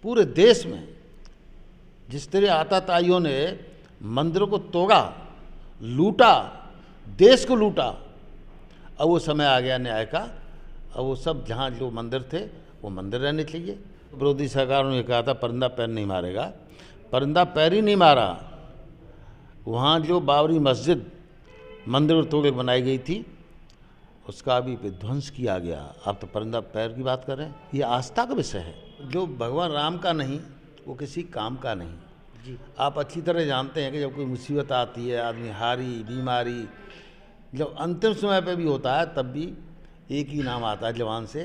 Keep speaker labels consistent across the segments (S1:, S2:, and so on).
S1: पूरे देश में जिस तरह आताताइयों ने मंदिरों को तोड़ा, लूटा, देश को लूटा, अब वो समय आ गया न्याय का। अब वो सब जहाँ जो मंदिर थे वो मंदिर रहने चाहिए। विरोधी सरकारों ने कहा था परिंदा पैर नहीं मारेगा, परिंदा पैर ही नहीं मारा। वहाँ जो बाबरी मस्जिद मंदिर तोड़ के बनाई गई थी उसका भी विध्वंस किया गया। आप तो परिंदा पैर की बात कर रहे हैं। ये आस्था का विषय है। जो भगवान राम का नहीं वो किसी काम का नहीं जी। आप अच्छी तरह जानते हैं कि जब कोई मुसीबत आती है, आदमी हारी, बीमारी, जब अंतिम समय पे भी होता है तब भी एक ही नाम आता है जवान से,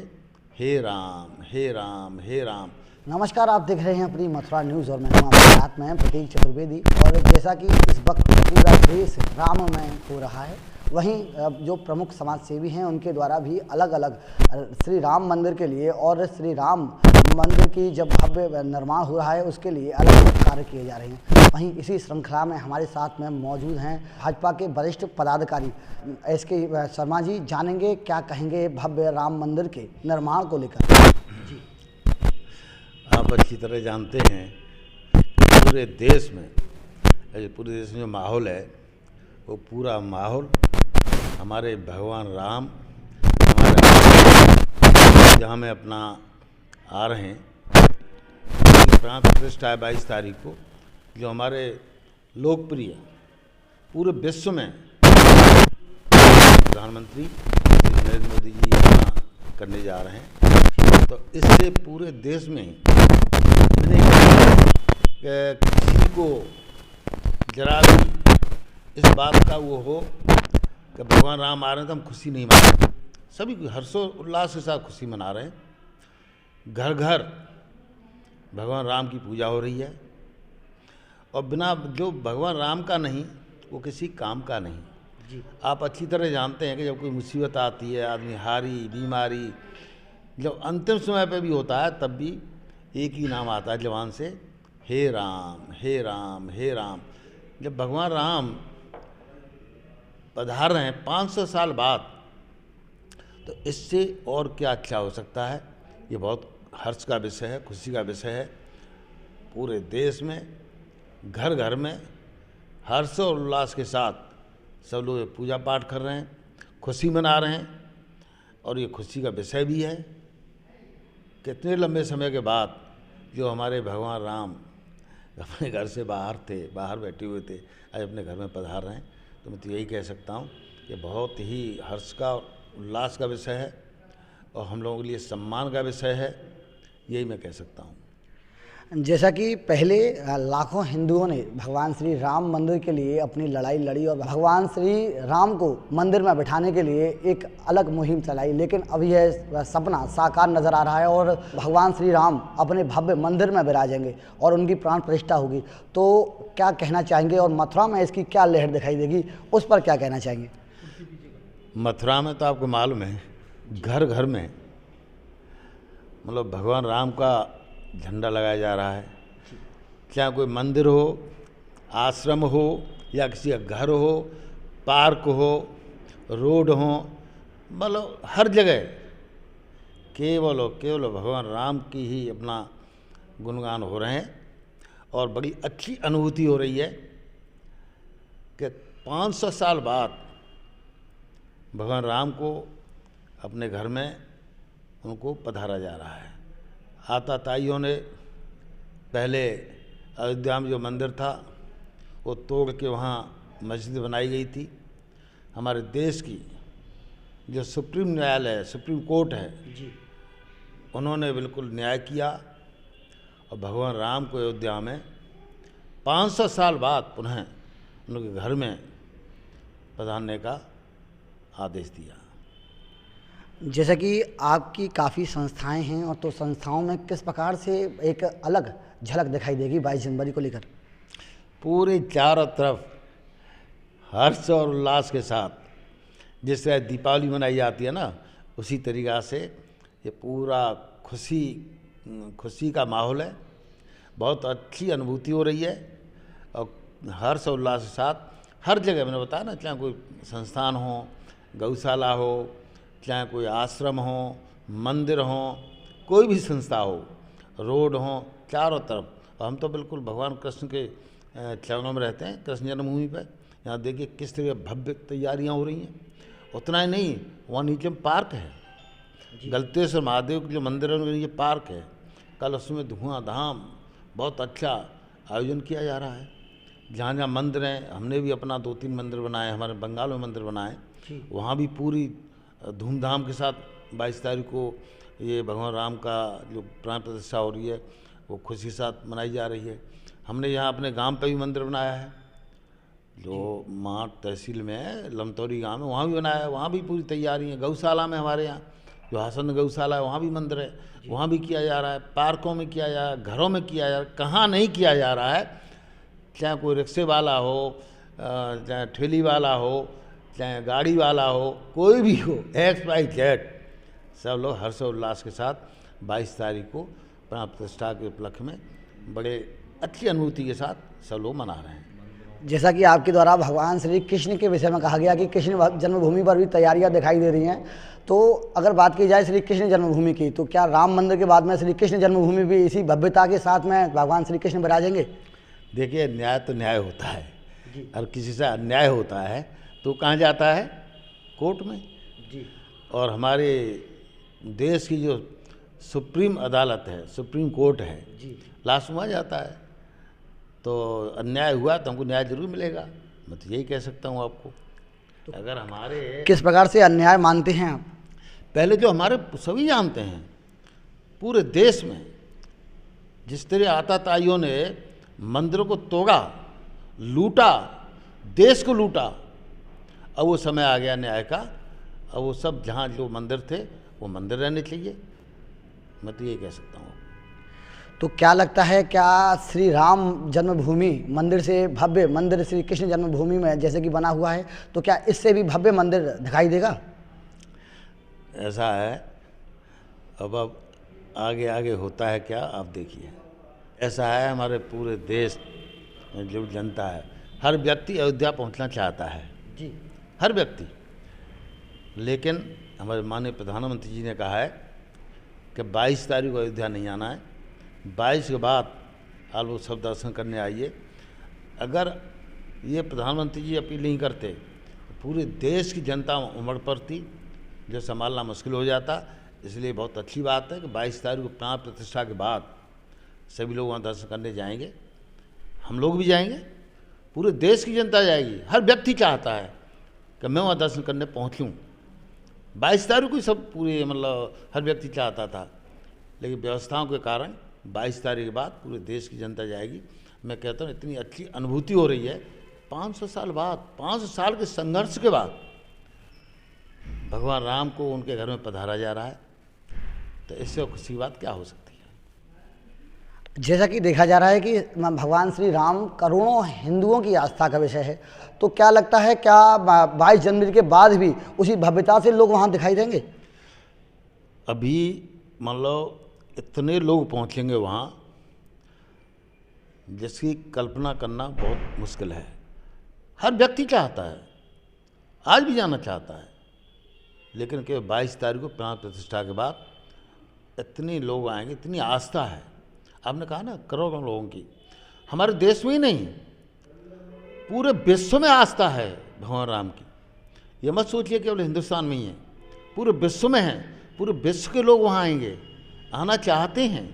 S1: हे राम हे राम हे राम।
S2: नमस्कार, आप देख रहे हैं अपनी मथुरा न्यूज़ और मैं हूं आपके साथ में प्रतीक चतुर्वेदी। और जैसा कि इस वक्त पूरा देश राममय हो रहा है, वहीं जो प्रमुख समाज सेवी हैं उनके द्वारा भी अलग अलग श्री राम मंदिर के लिए और श्री राम मंदिर की जब भव्य निर्माण हो रहा है उसके लिए अलग अलग कार्य किए जा रहे हैं। वहीं इसी श्रृंखला में हमारे साथ में मौजूद हैं भाजपा के वरिष्ठ पदाधिकारी SK शर्मा जी। जानेंगे क्या कहेंगे भव्य राम मंदिर के निर्माण को लेकर। जी,
S1: आप अच्छी तरह जानते हैं कि पूरे देश में जो माहौल है वो पूरा माहौल हमारे भगवान राम हमारे जहाँ में अपना आ रहे हैं, प्राण प्रतिष्ठा है 22 तारीख को, जो हमारे लोकप्रिय पूरे विश्व में प्रधानमंत्री नरेंद्र मोदी जी यहाँ करने जा रहे हैं। तो इससे पूरे देश में किसी को जरा भी इस बात का वो हो कि भगवान राम आ रहे हैं तो हम खुशी नहीं मना रहे। सभी हर्षोल्लास के साथ खुशी मना रहे हैं। घर घर भगवान राम की पूजा हो रही है और बिना जो भगवान राम का नहीं वो किसी काम का नहीं जी। आप अच्छी तरह जानते हैं कि जब कोई मुसीबत आती है, आदमी हारी, बीमारी, जब अंतिम समय पे भी होता है तब भी एक ही नाम आता है जवान से, हे राम हे राम हे राम। जब भगवान राम पधार रहे हैं 500 साल बाद, तो इससे और क्या अच्छा हो सकता है। ये बहुत हर्ष का विषय है, खुशी का विषय है। पूरे देश में घर घर में हर्ष और उल्लास के साथ सब लोग पूजा पाठ कर रहे हैं, खुशी मना रहे हैं। और ये खुशी का विषय भी है कितने लंबे समय के बाद जो हमारे भगवान राम अपने घर से बाहर थे, बाहर बैठे हुए थे, आज अपने घर में पधार रहे हैं। तो मैं तो यही कह सकता हूँ कि बहुत ही हर्ष का, उल्लास का विषय है और हम लोगों के लिए सम्मान का विषय है, यही मैं कह सकता हूँ।
S2: जैसा कि पहले लाखों हिंदुओं ने भगवान श्री राम मंदिर के लिए अपनी लड़ाई लड़ी और भगवान श्री राम को मंदिर में बिठाने के लिए एक अलग मुहिम चलाई, लेकिन अब यह सपना साकार नजर आ रहा है और भगवान श्री राम अपने भव्य मंदिर में विराजेंगे और उनकी प्राण प्रतिष्ठा होगी। तो क्या कहना चाहेंगे और मथुरा में इसकी क्या लहर दिखाई देगी, उस पर क्या कहना चाहेंगे?
S1: मथुरा में तो आपको मालूम है घर घर में मतलब भगवान राम का झंडा लगाया जा रहा है। चाहे कोई मंदिर हो, आश्रम हो या किसी का घर हो, पार्क हो, रोड हो, मतलब हर जगह केवल भगवान राम की ही अपना गुणगान हो रहे हैं। और बड़ी अच्छी अनुभूति हो रही है कि 500 साल बाद भगवान राम को अपने घर में उनको पधारा जा रहा है। आताताइयों ने पहले अयोध्या में जो मंदिर था वो तोड़ के वहाँ मस्जिद बनाई गई थी। हमारे देश की जो सुप्रीम न्यायालय है, सुप्रीम कोर्ट है जी, उन्होंने बिल्कुल न्याय किया और भगवान राम को अयोध्या में 500 साल बाद पुनः उनके घर में पधारने का आदेश दिया।
S2: जैसा कि आपकी काफ़ी संस्थाएं हैं और तो संस्थाओं में किस प्रकार से एक अलग झलक दिखाई देगी 22 जनवरी को लेकर?
S1: पूरे चारों तरफ हर्ष और उल्लास के साथ जिस तरह दीपावली मनाई जाती है ना, उसी तरीक़ा से ये पूरा खुशी का माहौल है। बहुत अच्छी अनुभूति हो रही है और हर्ष और उल्लास के साथ हर जगह, मैंने बताया ना, चाहे कोई संस्थान हो, गौशाला हो, चाहे कोई आश्रम हो, मंदिर हो, कोई भी संस्था हो, रोड हों चारों तरफ। हम तो बिल्कुल भगवान कृष्ण के चरणों में रहते हैं, कृष्ण जन्मभूमि पर। यहाँ देखिए किस तरह भव्य तैयारियाँ हो रही हैं। उतना ही नहीं, वहाँ नीचे में पार्क है, गलतेश्वर महादेव के जो मंदिर है उनके नीचे पार्क है। कल उसमें धुआंधाम बहुत अच्छा आयोजन किया जा रहा है। जहाँ जहाँ मंदिर हैं, हमने भी अपना 2-3 मंदिर बनाए, हमारे बंगाल में मंदिर बनाए, वहाँ भी पूरी धूमधाम के साथ 22 तारीख को ये भगवान राम का जो प्राण प्रतिष्ठा हो रही है वो खुशी के साथ मनाई जा रही है। हमने यहाँ अपने गांव पे भी मंदिर बनाया है, जो माठ तहसील में है, लमतौरी गांव में, वहाँ भी बनाया है। वहाँ भी पूरी तैयारी है। गौशाला में हमारे यहाँ जो हासन गौशाला है वहाँ भी मंदिर है, वहाँ भी किया जा रहा है। पार्कों में किया जा रहा है, घरों में किया जा रहा है। कहाँ नहीं किया जा रहा है, चाहे कोई रिक्शे वाला हो, चाहे ठेली वाला हो, चाहे गाड़ी वाला हो, कोई भी हो, XYZ, सब लोग हर्षोल्लास के साथ 22 तारीख को प्राण प्रतिष्ठा के उपलक्ष्य में बड़े अच्छी अनुभूति के साथ सब लोग मना रहे हैं।
S2: जैसा कि आपके द्वारा भगवान श्री कृष्ण के विषय में कहा गया कि कृष्ण जन्मभूमि पर भी तैयारियां दिखाई दे रही हैं, तो अगर बात की जाए श्री कृष्ण जन्मभूमि की, तो क्या राम मंदिर के बाद में श्री कृष्ण जन्मभूमि भी इसी भव्यता के साथ में भगवान श्री कृष्ण विराजेंगे?
S1: देखिए, न्याय तो न्याय होता है, और किसी से अन्याय होता है तो कहाँ जाता है? कोर्ट में जी। और हमारे देश की जो सुप्रीम अदालत है, सुप्रीम कोर्ट है जी, लास्ट में जाता है। तो अन्याय हुआ तो हमको न्याय जरूर मिलेगा, मैं तो यही कह सकता हूँ आपको। तो अगर हमारे
S2: किस प्रकार से अन्याय मानते हैं आप?
S1: पहले जो हमारे सभी जानते हैं, पूरे देश में जिस तरह आतताइयों ने मंदिरों को तोड़ा, लूटा, देश को लूटा, अब वो समय आ गया न्याय का। अब वो सब जहाँ जो मंदिर थे वो मंदिर रहने चाहिए, मैं तो यही कह सकता हूँ।
S2: तो क्या लगता है, क्या श्री राम जन्मभूमि मंदिर से भव्य मंदिर श्री कृष्ण जन्मभूमि में जैसे कि बना हुआ है, तो क्या इससे भी भव्य मंदिर दिखाई देगा?
S1: ऐसा है, अब आगे आगे होता है क्या आप देखिए। ऐसा है, हमारे पूरे देश में जो जनता है, हर व्यक्ति अयोध्या पहुंचना चाहता है जी, हर व्यक्ति। लेकिन हमारे माननीय प्रधानमंत्री जी ने कहा है कि 22 तारीख को अयोध्या नहीं आना है, 22 के बाद आप लोग सब दर्शन करने आइए। अगर ये प्रधानमंत्री जी अपील नहीं करते तो पूरे देश की जनता उमड़ पड़ती, जो संभालना मुश्किल हो जाता। इसलिए बहुत अच्छी बात है कि 22 तारीख को प्राण प्रतिष्ठा के बाद सभी लोग वहाँ दर्शन करने जाएंगे, हम लोग भी जाएंगे, पूरे देश की जनता जाएगी। हर व्यक्ति चाहता है कि मैं वहाँ दर्शन करने पहुँचूँ। 22 तारीख को सब पूरे मतलब हर व्यक्ति चाहता था, लेकिन व्यवस्थाओं के कारण 22 तारीख के बाद पूरे देश की जनता जाएगी। मैं कहता हूँ इतनी अच्छी अनुभूति हो रही है, 500 साल बाद, 500 साल के संघर्ष के बाद भगवान राम को उनके घर में पधारा जा रहा है, तो इससे खुशी बात क्या हो सकती है।
S2: जैसा कि देखा जा रहा है कि भगवान श्री राम करोड़ों हिंदुओं की आस्था का विषय है, तो क्या लगता है, क्या 22 जनवरी के बाद भी उसी भव्यता से लोग वहाँ दिखाई देंगे?
S1: अभी मान लो इतने लोग पहुँचेंगे वहाँ जिसकी कल्पना करना बहुत मुश्किल है। हर व्यक्ति चाहता है, आज भी जाना चाहता है, लेकिन केवल 22 तारीख को प्राण प्रतिष्ठा के बाद इतने लोग आएंगे, इतनी आस्था है। आपने कहा ना करोड़ों लोगों की, हमारे देश में ही नहीं पूरे विश्व में आस्था है भगवान राम की। ये मत सोचिए केवल हिंदुस्तान में ही है, पूरे विश्व में है। पूरे विश्व के लोग वहाँ आएंगे, आना चाहते हैं।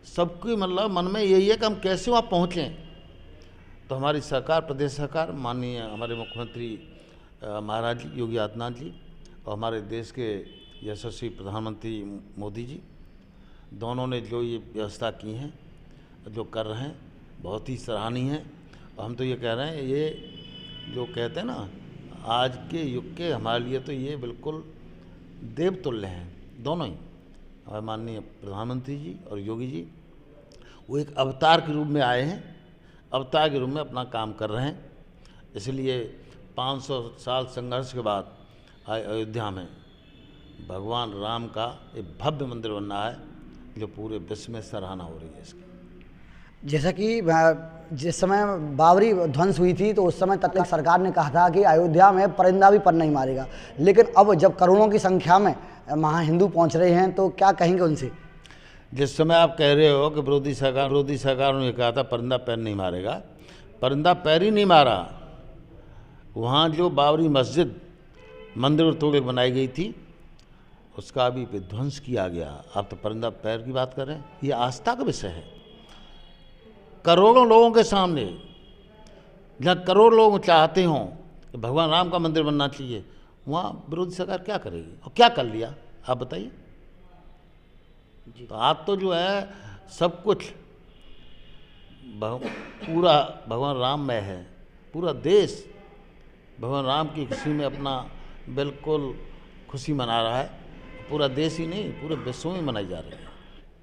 S1: सबकी मतलब मन में यही है कि हम कैसे वहाँ पहुँचें। तो हमारी सरकार, प्रदेश सरकार, माननीय हमारे मुख्यमंत्री महाराज जी योगी आदित्यनाथ जी और हमारे देश के यशस्वी प्रधानमंत्री मोदी जी, दोनों ने जो ये व्यवस्था की हैं, जो कर रहे हैं, बहुत ही सराहनीय है। और हम तो ये कह रहे हैं, ये जो कहते हैं ना आज के युग के, हमारे लिए तो ये बिल्कुल देवतुल्य हैं दोनों ही। हमारे माननीय प्रधानमंत्री जी और योगी जी, वो एक अवतार के रूप में आए हैं, अवतार के रूप में अपना काम कर रहे हैं। इसलिए 500 साल संघर्ष के बाद अयोध्या में भगवान राम का एक भव्य मंदिर बन रहा है, जो पूरे विश्व में सराहना हो रही है इसकी।
S2: जैसा कि जिस समय बाबरी ध्वंस हुई थी, तो उस समय तक सरकार ने कहा था कि अयोध्या में परिंदा भी पर नहीं मारेगा, लेकिन अब जब करोड़ों की संख्या में वहाँ हिंदू पहुँच रहे हैं, तो क्या कहेंगे उनसे?
S1: जिस समय आप कह रहे हो कि विरोधी सरकारों ने कहा था परिंदा पैर नहीं मारेगा, परिंदा पैर ही नहीं मारा। वहाँ जो बाबरी मस्जिद मंदिर को तोड़ के बनाई गई थी उसका भी विध्वंस किया गया। आप तो परिंदा पैर की बात कर रहे हैं। ये आस्था का विषय है। करोड़ों लोगों के सामने, जहाँ करोड़ लोग चाहते हों कि भगवान राम का मंदिर बनना चाहिए, वहाँ विरोधी सरकार क्या करेगी और क्या कर लिया आप बताइए। तो आज तो जो है सब कुछ पूरा भगवान राम में है। पूरा देश भगवान राम की खुशी में अपना बिल्कुल खुशी मना रहा है। पूरा देश ही नहीं, पूरे विश्व में मनाई जा रही है।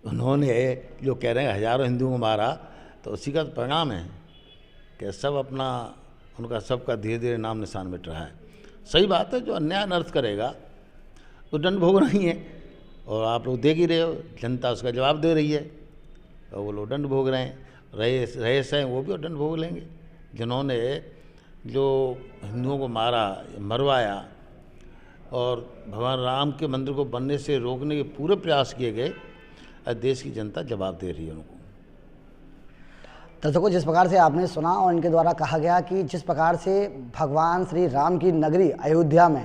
S1: उन्होंने जो कह रहे हैं हजारों हिंदुओं को मारा, तो उसी का परिणाम है कि सब अपना उनका सबका धीरे धीरे नाम निशान मिट रहा है। सही बात है, जो अन्याय अनर्थ करेगा तो दंड भोगना ही है। और आप लोग देख ही रहे हो, जनता उसका जवाब दे रही है और वो लोग दंड भोग रहे हैं। रईस हैं वो भी दंड भोग लेंगे। जिन्होंने जो हिंदुओं को मारा, मरवाया और भगवान राम के मंदिर को बनने से रोकने के पूरे प्रयास किए गए, देश की जनता जवाब दे रही है उनको।
S2: दर्शकों, जिस प्रकार से आपने सुना और इनके द्वारा कहा गया कि जिस प्रकार से भगवान श्री राम की नगरी अयोध्या में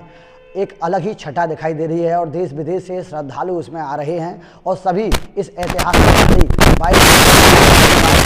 S2: एक अलग ही छटा दिखाई दे रही है और देश विदेश से श्रद्धालु उसमें आ रहे हैं और सभी इस ऐतिहासिक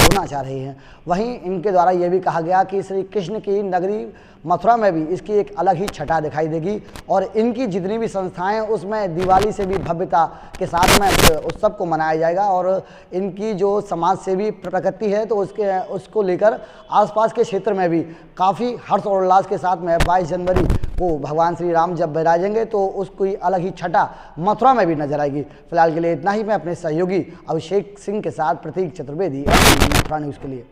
S2: होना चाह रहे हैं, वहीं इनके द्वारा ये भी कहा गया कि श्री कृष्ण की नगरी मथुरा में भी इसकी एक अलग ही छटा दिखाई देगी और इनकी जितनी भी संस्थाएं उसमें दिवाली से भी भव्यता के साथ में उत्सव को मनाया जाएगा। और इनकी जो समाज सेवी प्रकृति है तो उसको लेकर आसपास के क्षेत्र में भी काफ़ी हर्ष और उल्लास के साथ में 22 जनवरी को भगवान श्री राम जब विराजेंगे तो उसकी अलग ही छटा मथुरा में भी नजर आएगी। फिलहाल के लिए इतना ही। मैं अपने सहयोगी अभिषेक सिंह के साथ प्रतीक चतुर्वेदी, मथुरा न्यूज़ के लिए।